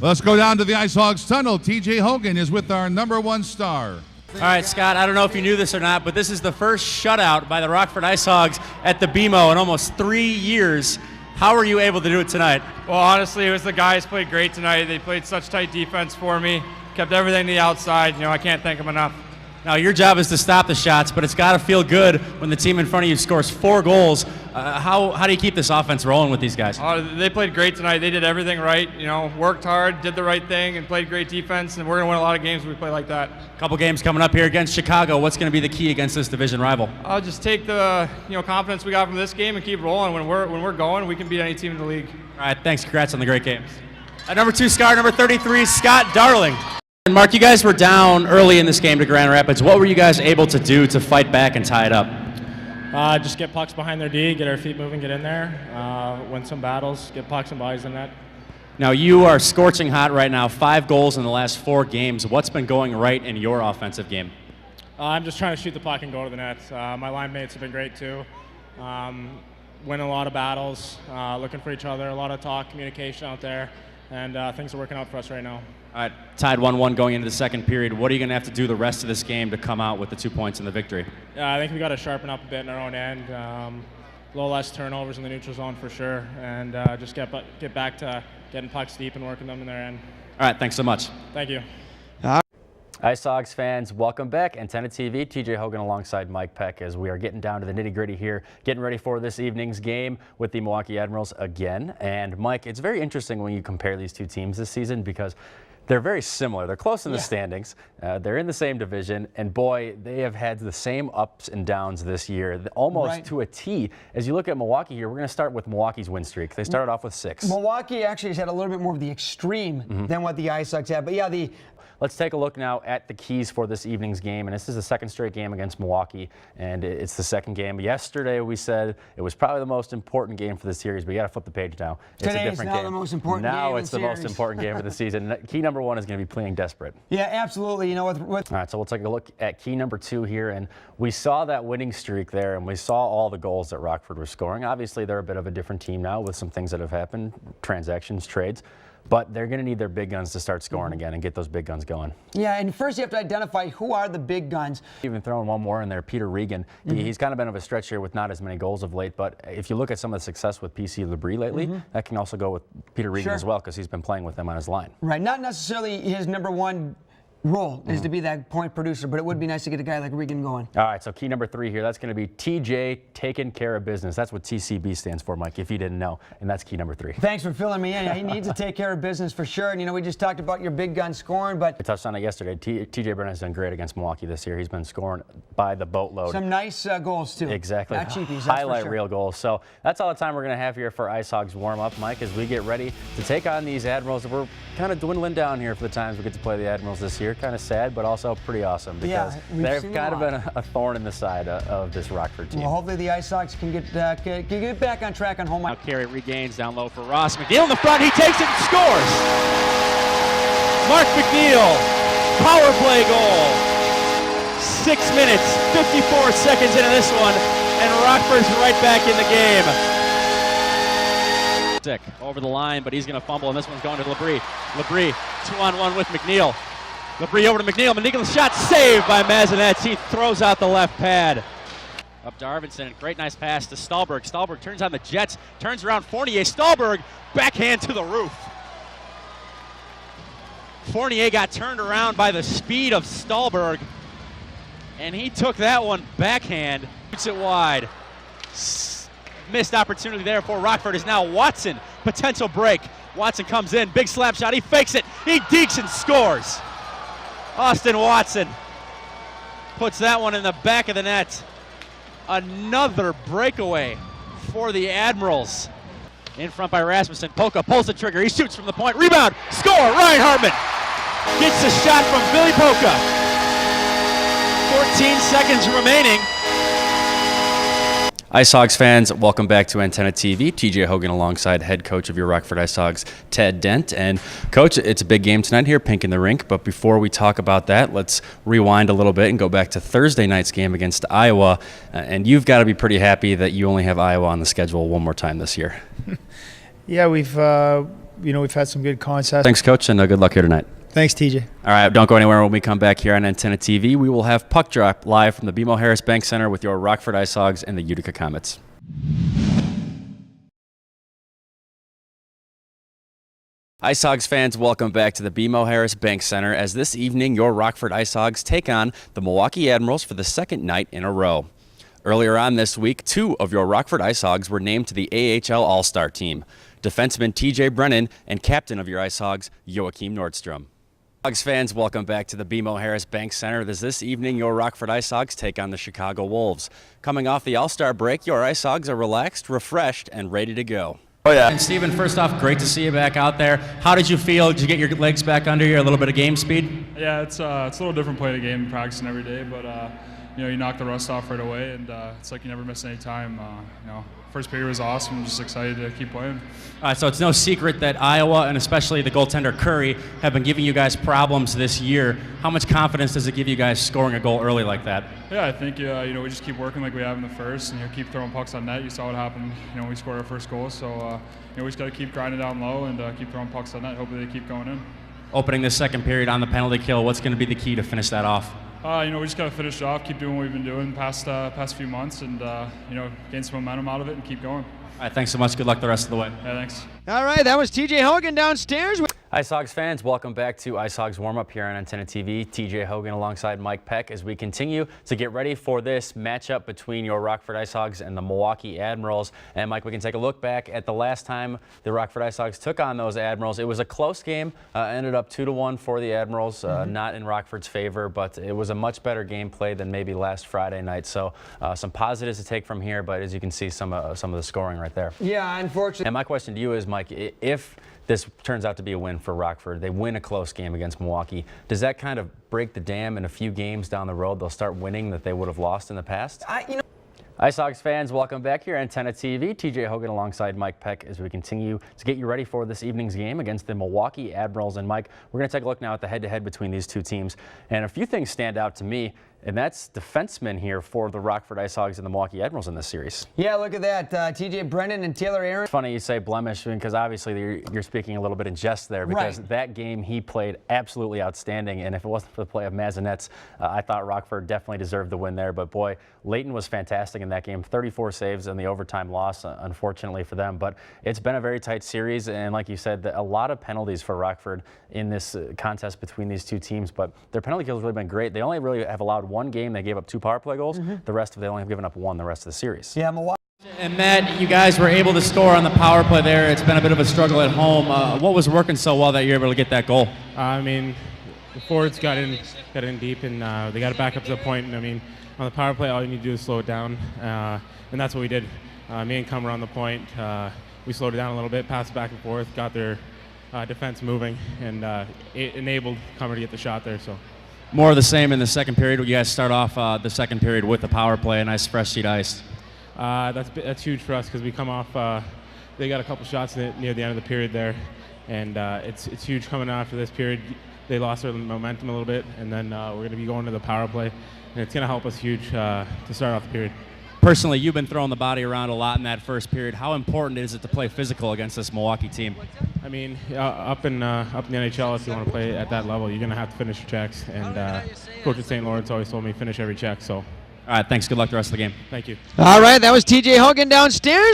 Let's go down to the IceHogs tunnel. TJ Hogan is with our #1 star. All right, Scott, I don't know if you knew this or not, but this is the first shutout by the Rockford IceHogs at the BMO in almost 3 years. How were you able to do it tonight? Well, honestly, it was the guys played great tonight. They played such tight defense for me, kept everything to the outside. I can't thank them enough. Now, your job is to stop the shots, but it's got to feel good when the team in front of you scores 4 goals. How do you keep this offense rolling with these guys? They played great tonight. They did everything right. Worked hard, did the right thing, and played great defense. And we're going to win a lot of games when we play like that. A couple games coming up here against Chicago. What's going to be the key against this division rival? I'll just take the confidence we got from this game and keep rolling. When we're going, we can beat any team in the league. All right, thanks. Congrats on the great games. At #2 star, number 33, Scott Darling. And Mark, you guys were down early in this game to Grand Rapids. What were you guys able to do to fight back and tie it up? Just get pucks behind their D, get our feet moving, get in there, win some battles, get pucks and bodies in net. Now, you are scorching hot right now, 5 goals in the last 4 games. What's been going right in your offensive game? I'm just trying to shoot the puck and go to the net. My line mates have been great too. Winning a lot of battles, looking for each other, a lot of talk, communication out there, and things are working out for us right now. All right, tied 1-1 going into the second period. What are you going to have to do the rest of this game to come out with the 2 points in the victory? I think we got to sharpen up a bit in our own end. A little less turnovers in the neutral zone for sure, and just get back to getting pucks deep and working them in their end. All right, thanks so much. Thank you. IceHogs fans, welcome back. Antenna TV, TJ Hogan alongside Mike Peck as we are getting down to the nitty-gritty here, getting ready for this evening's game with the Milwaukee Admirals again. And Mike, it's very interesting when you compare these two teams this season because they're very similar. They're close in the standings. They're in the same division, and boy, they have had the same ups and downs this year, almost to a T. As you look at Milwaukee here, we're going to start with Milwaukee's win streak. They started off with 6. Milwaukee actually has had a little bit more of the extreme than what the IceHogs had, but yeah, Let's take a look now at the keys for this evening's game, and this is the second straight game against Milwaukee, and it's the second game. Yesterday we said it was probably the most important game for the series, but you got to flip the page now. It's a different game. The most important now game it's the most important game of the season. Key number 1 is going to be playing desperate. Yeah, absolutely. All right, so we'll take a look at key number 2 here, and we saw that winning streak there, and we saw all the goals that Rockford was scoring. Obviously, they're a bit of a different team now with some things that have happened, transactions, trades. But they're going to need their big guns to start scoring again and get those big guns going. Yeah, and first you have to identify who are the big guns. Even throwing one more in there, Peter Regan. He's kind of been of a stretch here with not as many goals of late, but if you look at some of the success with PC Labrie lately, that can also go with Peter Regan as well because he's been playing with them on his line. Right, not necessarily his #1 role is to be that point producer, but it would be nice to get a guy like Regan going. All right, so key number 3 here, that's going to be TJ taking care of business. That's what TCB stands for, Mike, if you didn't know, and that's key number 3. Thanks for filling me in. He needs to take care of business for sure, and we just talked about your big gun scoring, but... I touched on it yesterday. TJ Brennan's done great against Milwaukee this year. He's been scoring by the boatload. Some nice goals, too. Exactly. Not cheapies, highlight reel goals. So that's all the time we're going to have here for IceHogs warm-up, Mike, as we get ready to take on these Admirals. We're kind of dwindling down here for the times we get to play the Admirals this year. Kind of sad, but also pretty awesome because they've kind of been a thorn in the side of this Rockford team. Well, hopefully the IceHogs can get back on track on home. Now Carey regains down low for Ross. McNeil in the front. He takes it and scores. Mark McNeil, power play goal. 6 minutes, 54 seconds into this one, and Rockford's right back in the game. Over the line, but he's going to fumble, and this one's going to Labrie. Labrie, 2-on-1 with McNeil. Labrie over to McNeil. McNeil's shot saved by Mazanets. He throws out the left pad. Up to Arvidsson. Great nice pass to Stahlberg. Stahlberg turns on the Jets. Turns around Fournier. Stahlberg backhand to the roof. Fournier got turned around by the speed of Stahlberg, and he took that one backhand. Shoots it wide. Missed opportunity there for Rockford is now Watson. Potential break. Watson comes in. Big slap shot. He fakes it. He dekes and scores. Austin Watson puts that one in the back of the net. Another breakaway for the Admirals. In front by Rasmussen. Polka pulls the trigger. He shoots from the point. Rebound. Score. Ryan Hartman gets a shot from Billy Polka. 14 seconds remaining. IceHogs fans, welcome back to Antenna TV. TJ Hogan alongside head coach of your Rockford IceHogs, Ted Dent. And coach, it's a big game tonight here, pink in the rink. But before we talk about that, let's rewind a little bit and go back to Thursday night's game against Iowa. And you've got to be pretty happy that you only have Iowa on the schedule one more time this year. Yeah, we've we've had some good contests. Thanks, Coach, and good luck here tonight. Thanks, TJ. All right, don't go anywhere. When we come back here on Antenna TV, we will have Puck Drop live from the BMO Harris Bank Center with your Rockford IceHogs and the Utica Comets. IceHogs fans, welcome back to the BMO Harris Bank Center as this evening your Rockford IceHogs take on the Milwaukee Admirals for the second night in a row. Earlier on this week, 2 of your Rockford IceHogs were named to the AHL All-Star team, defenseman TJ Brennan and captain of your IceHogs, Joachim Nordstrom. Hogs fans, welcome back to the BMO Harris Bank Center as this evening your Rockford IceHogs take on the Chicago Wolves. Coming off the All-Star break, your IceHogs are relaxed, refreshed, and ready to go. Oh, yeah. And Steven, first off, great to see you back out there. How did you feel? Did you get your legs back under you, a little bit of game speed? Yeah, it's a little different playing a game, practicing every day, but you knock the rust off right away, and it's like you never miss any time. First period was awesome. I'm just excited to keep playing. So it's no secret that Iowa and especially the goaltender Curry have been giving you guys problems this year. How much confidence does it give you guys scoring a goal early like that? Yeah, I think we just keep working like we have in the first, and keep throwing pucks on net. You saw what happened when we scored our first goal. So we just got to keep grinding down low and keep throwing pucks on net. Hopefully they keep going in. Opening this second period on the penalty kill, what's going to be the key to finish that off? We just got to finish it off, keep doing what we've been doing the past few months, and gain some momentum out of it and keep going. All right, thanks so much. Good luck the rest of the way. Yeah, thanks. All right, that was TJ Hogan downstairs. IceHogs fans, welcome back to IceHogs Warm-Up here on Antenna TV. TJ Hogan alongside Mike Peck as we continue to get ready for this matchup between your Rockford IceHogs and the Milwaukee Admirals. And Mike, we can take a look back at the last time the Rockford IceHogs took on those Admirals. It was a close game, ended up 2-1 for the Admirals, not in Rockford's favor, but it was a much better game played than maybe last Friday night. So some positives to take from here, but as you can see, some of the scoring right there. Yeah, unfortunately. And my question to you is, Mike, if this turns out to be a win for Rockford, they win a close game against Milwaukee, does that kind of break the dam in a few games down the road? They'll start winning that they would have lost in the past? IceHogs fans, welcome back here on Antenna TV. TJ Hogan alongside Mike Peck as we continue to get you ready for this evening's game against the Milwaukee Admirals. And Mike, we're going to take a look now at the head-to-head between these two teams. And a few things stand out to me, and that's defensemen here for the Rockford IceHogs and the Milwaukee Admirals in this series. Yeah, look at that. TJ Brennan and Taylor Aaron. It's funny you say blemish because obviously you're speaking a little bit in jest there because that game he played absolutely outstanding. And if it wasn't for the play of Mazanets, I thought Rockford definitely deserved the win there. But boy, Leighton was fantastic in that game. 34 saves in the overtime loss, unfortunately for them. But it's been a very tight series. And like you said, a lot of penalties for Rockford in this contest between these two teams. But their penalty kills have really been great. They only really have allowed one game. They gave up 2 power play goals. The rest of they only have given up 1 the rest of the series. Yeah, Milwaukee. And Matt, you guys were able to score on the power play there. It's been a bit of a struggle at home. What was working so well that you're able to get that goal? I mean, the forwards got in deep, and they got it back up to the point. And I mean, on the power play, all you need to do is slow it down, and that's what we did. Me and Cum were on the point. We slowed it down a little bit, passed back and forth, got their defense moving, and it enabled Cummer to get the shot there. So. More of the same in the second period. You guys start off the second period with the power play, a nice fresh sheet ice. That's huge for us because we come off. They got a couple shots near the end of the period there, and it's huge coming after this period. They lost their momentum a little bit, and then we're going to be going to the power play, and it's going to help us huge to start off the period. Personally, you've been throwing the body around a lot in that first period. How important is it to play physical against this Milwaukee team? I mean, up in the NHL, if you want to play at that level, you're going to have to finish your checks. And Coach at St. Lawrence always told me finish every check. So, all right, thanks. Good luck the rest of the game. Thank you. All right, that was TJ Hogan downstairs.